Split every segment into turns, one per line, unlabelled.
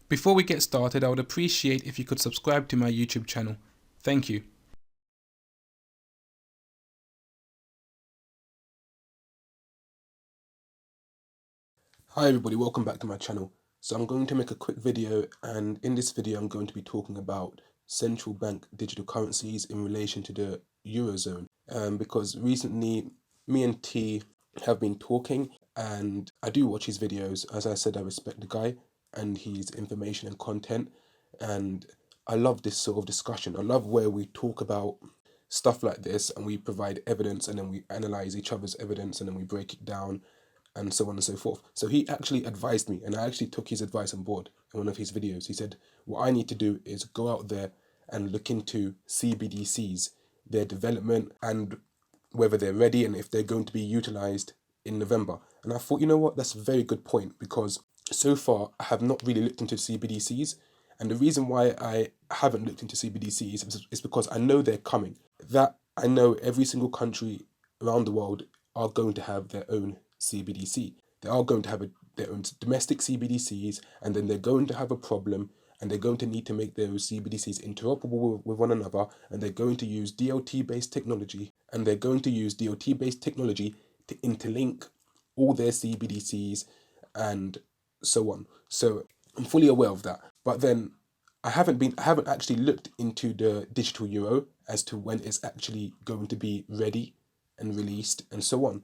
Before we get started, I would appreciate if you could subscribe to my YouTube channel. Thank you. Hi everybody, welcome back to my channel. So I'm going to make a quick video, and in this video I'm going to be talking about central bank digital currencies in relation to the Eurozone. Because recently me and T have been talking, and I do watch his videos. As I said, I respect the guy and his information and content, and I love this sort of discussion. I love where we talk about stuff like this and we provide evidence, and then we analyze each other's evidence, and then we break it down, and so on and so forth. So he actually advised me, and I actually took his advice on board in one of his videos. He said, what I need to do is go out there and look into CBDCs, their development, and whether they're ready and if they're going to be utilized in November. And I thought, you know what, that's a very good point, because so far I have not really looked into CBDCs. And the reason why I haven't looked into CBDCs is because I know they're coming. That I know every single country around the world are going to have their own CBDC. They are going to have their own domestic CBDCs, and then they're going to have a problem, and they're going to need to make those CBDCs interoperable with one another, and they're going to use DLT-based technology, to interlink all their CBDCs and so on. So I'm fully aware of that. But then I haven't actually looked into the digital euro as to when it's actually going to be ready and released and so on.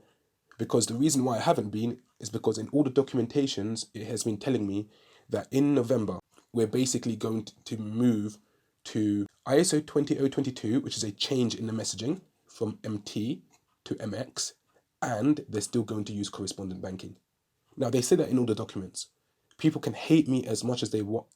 Because the reason why I haven't been is because in all the documentations, it has been telling me that in November, we're basically going to move to ISO 20022, which is a change in the messaging from MT to MX, and they're still going to use correspondent banking. Now, they say that in all the documents. People can hate me as much as they want,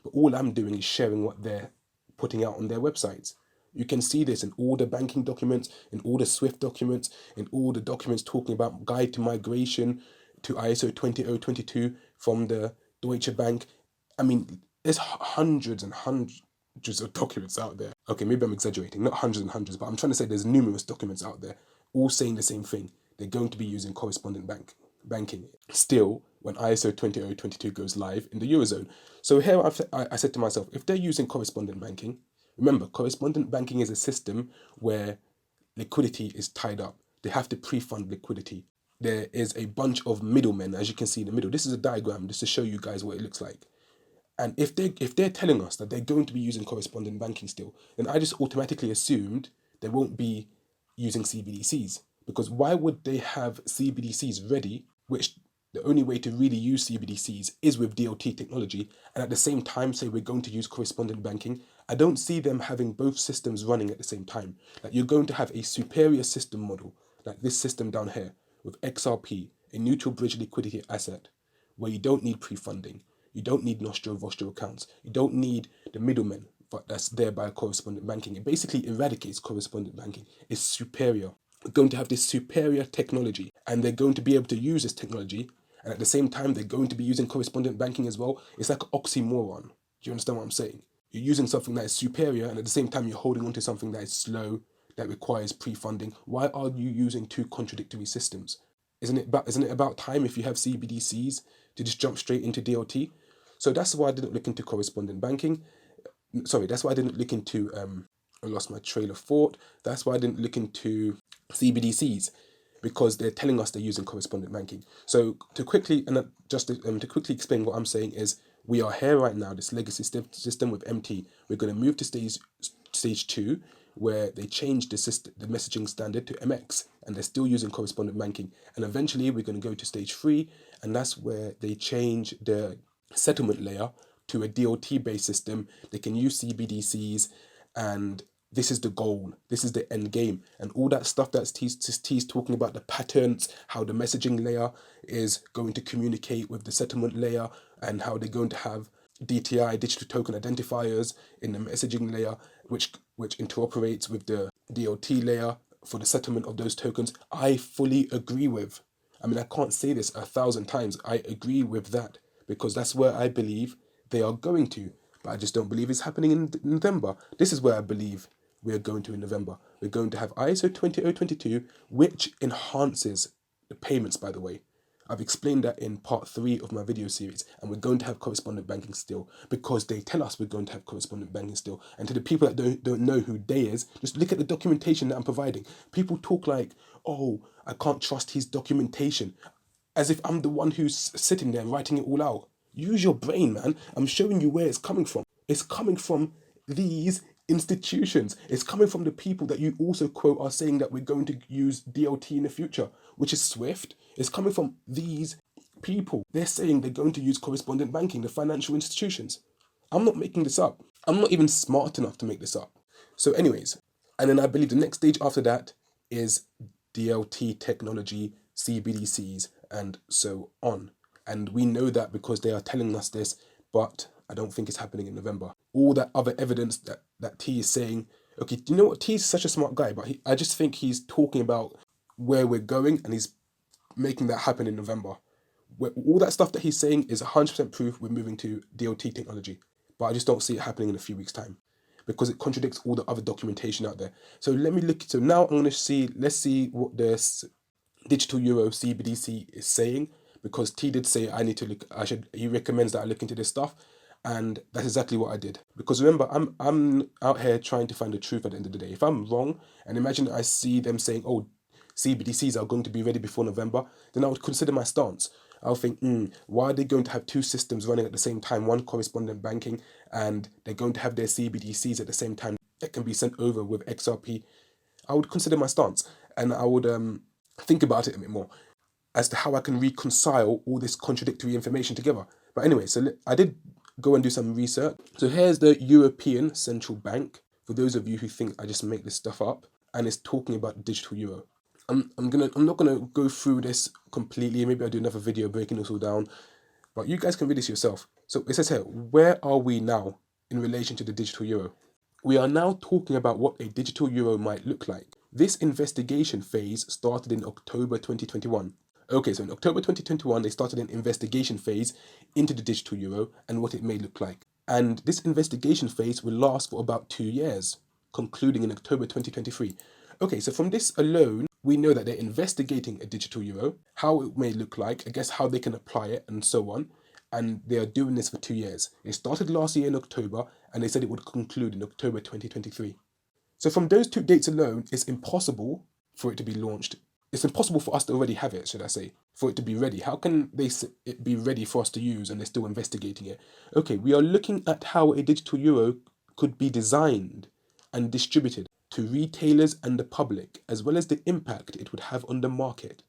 but all I'm doing is sharing what they're putting out on their websites. You can see this in all the banking documents, in all the SWIFT documents, in all the documents talking about guide to migration to ISO 20022 from the Deutsche Bank. I mean, there's hundreds and hundreds of documents out there. Okay, maybe I'm exaggerating, not hundreds and hundreds, but I'm trying to say there's numerous documents out there all saying the same thing. They're going to be using correspondent banking still when ISO 20022 goes live in the Eurozone. So here I said to myself, if they're using correspondent banking, remember, correspondent banking is a system where liquidity is tied up. They have to pre-fund liquidity. There is a bunch of middlemen, as you can see in the middle. This is a diagram just to show you guys what it looks like. And if they're telling us that they're going to be using correspondent banking still, then I just automatically assumed they won't be using CBDCs. Because why would they have CBDCs ready, which the only way to really use CBDCs is with DLT technology, and at the same time say we're going to use correspondent banking? I don't see them having both systems running at the same time. Like, you're going to have a superior system model, like this system down here, with XRP, a neutral bridge liquidity asset, where you don't need pre-funding, you don't need nostro-vostro accounts, you don't need the middlemen, but that's there by correspondent banking. It basically eradicates correspondent banking. It's superior. We're going to have this superior technology, and they're going to be able to use this technology, and at the same time they're going to be using correspondent banking as well. It's like an oxymoron. Do you understand what I'm saying? You're using something that is superior, and at the same time you're holding on to something that is slow, that requires pre-funding. Why are you using two contradictory systems? Isn't it about time, if you have CBDCs, to just jump straight into DLT? So that's why I didn't look into correspondent banking. Sorry, that's why I didn't look into I lost my trail of thought. That's why I didn't look into CBDCs, because they're telling us they're using correspondent banking. So to quickly explain what I'm saying is, we are here right now, this legacy system with MT. We're going to move to stage 2, where they change the messaging standard to MX, and they're still using correspondent banking. And eventually we're going to go to stage 3, and that's where they change the settlement layer to a DLT-based system. They can use CBDCs, and this is the goal. This is the end game. And all that stuff that's T's talking about, the patterns, how the messaging layer is going to communicate with the settlement layer, and how they're going to have DTI, digital token identifiers, in the messaging layer, which interoperates with the DLT layer for the settlement of those tokens. I fully agree with. I mean, I can't say this 1,000 times. I agree with that, because that's where I believe they are going to. But I just don't believe it's happening in November. This is where I believe we are going to in November. We're going to have ISO 20022, which enhances the payments, by the way. I've explained that in part 3 of my video series, and we're going to have correspondent banking still because they tell us we're going to have correspondent banking still. And to the people that don't know who they is, just look at the documentation that I'm providing. People talk like, oh, I can't trust his documentation, as if I'm the one who's sitting there writing it all out. Use your brain, man. I'm showing you where it's coming from. It's coming from these institutions. It's coming from the people that you also quote are saying that we're going to use DLT in the future, which is Swift. It's coming from these people. They're saying they're going to use correspondent banking, the financial institutions. I'm not making this up. I'm not even smart enough to make this up. So, anyways, and then I believe the next stage after that is DLT technology, CBDCs, and so on. And we know that because they are telling us this, but I don't think it's happening in November. All that other evidence that T is saying, okay, do you know what? T is such a smart guy, but I just think he's talking about where we're going and he's making that happen in November. All that stuff that he's saying is 100% proof we're moving to DLT technology, but I just don't see it happening in a few weeks' time because it contradicts all the other documentation out there. So let me look. So now I'm going to see, let's see what this digital euro CBDC is saying, because T did say I need to look, he recommends that I look into this stuff. And that's exactly what I did. Because remember, I'm out here trying to find the truth at the end of the day. If I'm wrong, and imagine I see them saying, oh, CBDCs are going to be ready before November, then I would consider my stance. I'll think, why are they going to have two systems running at the same time, one correspondent banking, and they're going to have their CBDCs at the same time that can be sent over with XRP? I would consider my stance, and I would think about it a bit more as to how I can reconcile all this contradictory information together. But anyway, so I did go and do some research. So here's the European Central Bank, for those of you who think I just make this stuff up, and it's talking about the digital euro. I'm not gonna go through this completely. Maybe I'll do another video breaking this all down, but you guys can read this yourself. So it says here, where are we now in relation to the digital euro? We are now talking about what a digital euro might look like. This investigation phase started in October 2021. Okay, so in October 2021, they started an investigation phase into the digital euro and what it may look like. And this investigation phase will last for about 2 years, concluding in October 2023. Okay, so from this alone, we know that they're investigating a digital euro, how it may look like, I guess how they can apply it, and so on. And they are doing this for 2 years. It started last year in October, and they said it would conclude in October 2023. So from those 2 dates alone, it's impossible for it to be launched. It's impossible for us to already have it, should I say, for it to be ready. How can it be ready for us to use and they're still investigating it? Okay, we are looking at how a digital euro could be designed and distributed to retailers and the public, as well as the impact it would have on the market,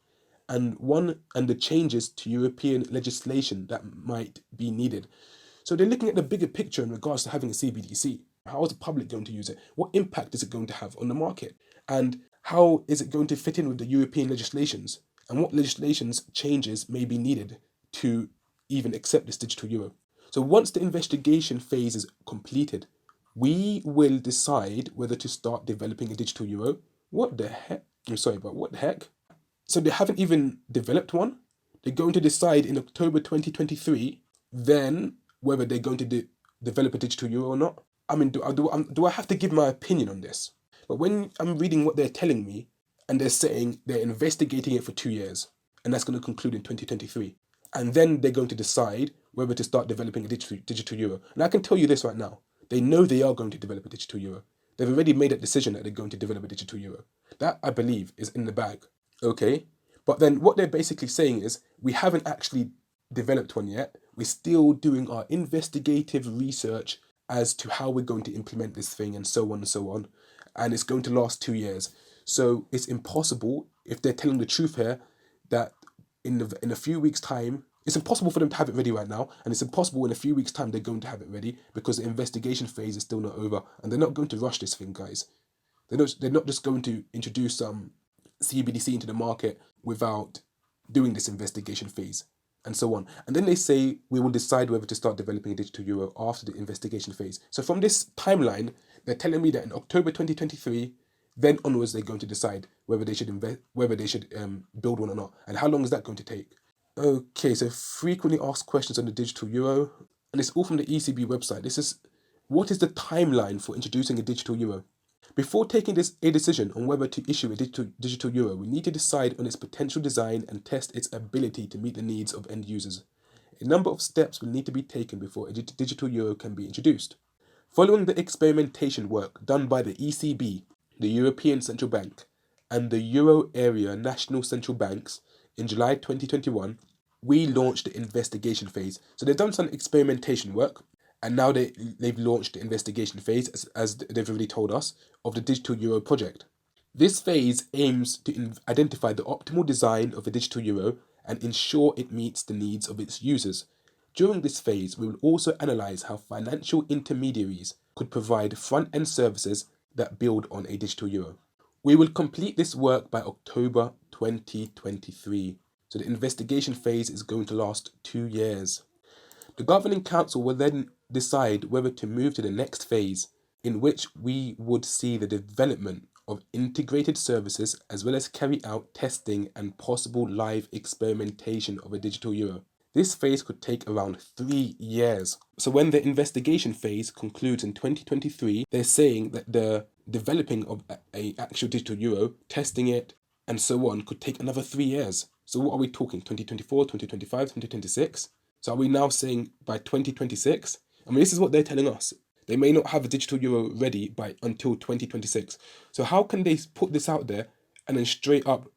and the changes to European legislation that might be needed. So they're looking at the bigger picture in regards to having a CBDC. How is the public going to use it? What impact is it going to have on the market? And how is it going to fit in with the European legislations? And what legislations changes may be needed to even accept this digital euro? So once the investigation phase is completed, we will decide whether to start developing a digital euro. What the heck? I'm sorry, but what the heck? So they haven't even developed one? They're going to decide in October 2023, then whether they're going to develop a digital euro or not. I mean, do I have to give my opinion on this? But when I'm reading what they're telling me, and they're saying they're investigating it for 2 years, and that's going to conclude in 2023, and then they're going to decide whether to start developing a digital euro. And I can tell you this right now, they know they are going to develop a digital euro. They've already made that decision that they're going to develop a digital euro. That, I believe, is in the bag. Okay? But then what they're basically saying is, we haven't actually developed one yet. We're still doing our investigative research as to how we're going to implement this thing, and so on and so on. And it's going to last 2 years. So it's impossible, if they're telling the truth here, that in a few weeks' time, it's impossible for them to have it ready right now, and it's impossible in a few weeks' time they're going to have it ready, because the investigation phase is still not over, and they're not going to rush this thing, guys. They're not just going to introduce some CBDC into the market without doing this investigation phase, and so on. And then they say we will decide whether to start developing a digital euro after the investigation phase. So from this timeline, they're telling me that in October 2023, then onwards they're going to decide whether they should build one or not. And how long is that going to take? Okay, so frequently asked questions on the digital euro, and it's all from the ECB website. What is the timeline for introducing a digital euro? Before taking a decision on whether to issue a digital euro, we need to decide on its potential design and test its ability to meet the needs of end users. A number of steps will need to be taken before a digital euro can be introduced. Following the experimentation work done by the ECB, the European Central Bank, and the Euro Area National Central Banks in July 2021, we launched the investigation phase. So they've done some experimentation work, and now they've launched the investigation phase, as they've already told us, of the digital euro project. This phase aims to identify the optimal design of a digital euro and ensure it meets the needs of its users. During this phase, we will also analyze how financial intermediaries could provide front-end services that build on a digital euro. We will complete this work by October 2023. So the investigation phase is going to last 2 years. The Governing Council will then decide whether to move to the next phase, in which we would see the development of integrated services as well as carry out testing and possible live experimentation of a digital euro. This phase could take around 3 years. So when the investigation phase concludes in 2023, they're saying that the developing of a actual digital euro, testing it, and so on could take another 3 years. So what are we talking? 2024, 2025, 2026? So are we now saying by 2026? I mean, this is what they're telling us. They may not have a digital euro ready until 2026. So how can they put this out there and then straight up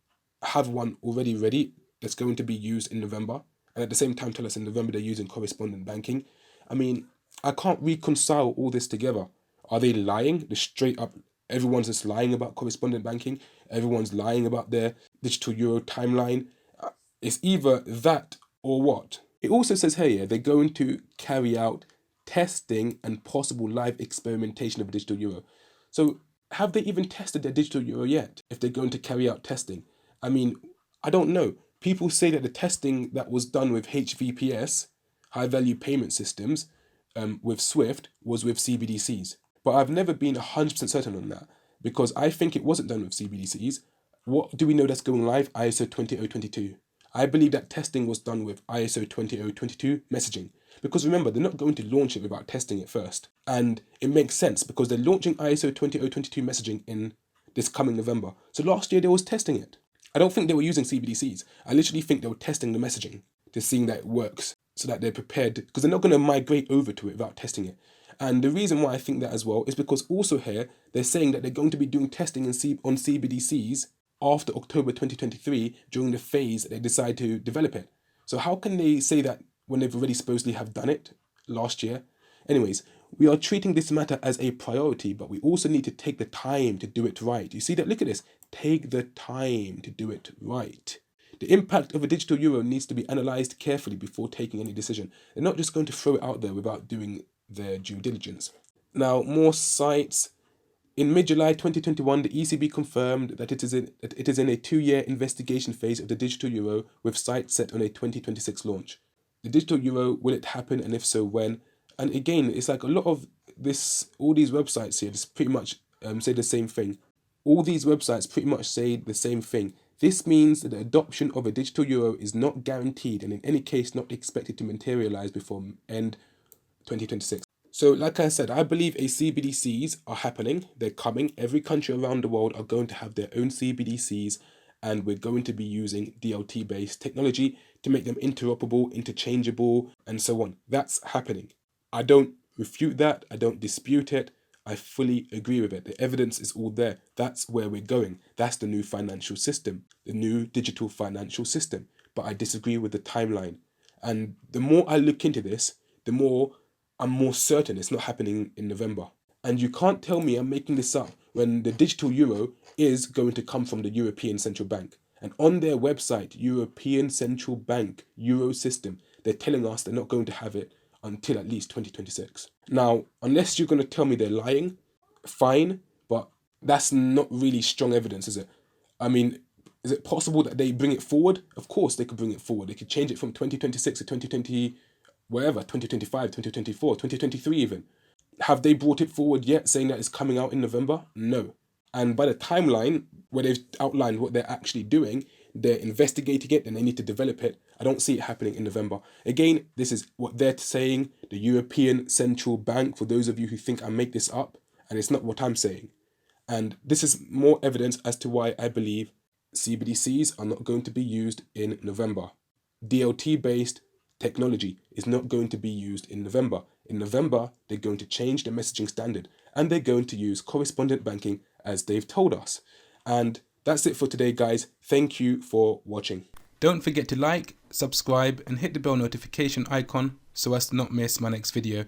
have one already ready that's going to be used in November, and at the same time tell us in November they're using correspondent banking? I mean, I can't reconcile all this together. Are they lying? The straight up, everyone's just lying about correspondent banking. Everyone's lying about their digital euro timeline. It's either that or what? It also says here, they're going to carry out testing and possible live experimentation of a digital euro. So have they even tested their digital euro yet, if they're going to carry out testing? I mean, I don't know. People say that the testing that was done with HVPS, high value payment systems, with SWIFT, was with CBDCs. But I've never been 100% certain on that, because I think it wasn't done with CBDCs. What do we know that's going live? ISO 20022. I believe that testing was done with ISO 20022 messaging. Because remember, they're not going to launch it without testing it first. And it makes sense because they're launching ISO 20022 messaging in this coming November. So last year they was testing it. I don't think they were using CBDCs. I literally think they were testing the messaging to see that it works, so that they're prepared, because they're not going to migrate over to it without testing it. And the reason why I think that as well is because also here, they're saying that they're going to be doing testing on CBDCs after October 2023 during the phase that they decide to develop it. So how can they say that when they've already supposedly have done it last year? Anyways, we are treating this matter as a priority, but we also need to take the time to do it right. You see that? Look at this. Take the time to do it right. The impact of a digital euro needs to be analysed carefully before taking any decision. They're not just going to throw it out there without doing their due diligence. Now, more sites. In mid-July 2021, the ECB confirmed that it is in a 2-year investigation phase of the digital euro, with sites set on a 2026 launch. The digital euro, will it happen, and if so, when? And again, it's like a lot of this, all these websites here just pretty much say the same thing. All these websites pretty much say the same thing. This means that the adoption of a digital euro is not guaranteed, and in any case not expected to materialize before end 2026. So like I said, I believe CBDCs are happening. They're coming. Every country around the world are going to have their own CBDCs, and we're going to be using DLT-based technology to make them interoperable, interchangeable, and so on. That's happening. I don't refute that. I don't dispute it. I fully agree with it. The evidence is all there. That's where we're going. That's the new financial system, the new digital financial system. But I disagree with the timeline. And the more I look into this, the more I'm more certain it's not happening in November. And you can't tell me I'm making this up when the digital euro is going to come from the European Central Bank. And on their website, European Central Bank Euro System, they're telling us they're not going to have it until at least 2026. Now, unless you're going to tell me they're lying, fine, but that's not really strong evidence, is it? I mean, is it possible that they bring it forward? Of course they could bring it forward. They could change it from 2026 to 2020, wherever, 2025, 2024, 2023 even. Have they brought it forward yet, saying that it's coming out in November? No. And by the timeline, where they've outlined what they're actually doing, they're investigating it and they need to develop it. I don't see it happening in November. Again, this is what they're saying, the European Central Bank, for those of you who think I make this up, and it's not what I'm saying. And this is more evidence as to why I believe CBDCs are not going to be used in November. DLT-based technology is not going to be used in November. In November, they're going to change the messaging standard and they're going to use correspondent banking as they've told us. And that's it for today, guys. Thank you for watching. Don't forget to like, subscribe, and hit the bell notification icon so as to not miss my next video.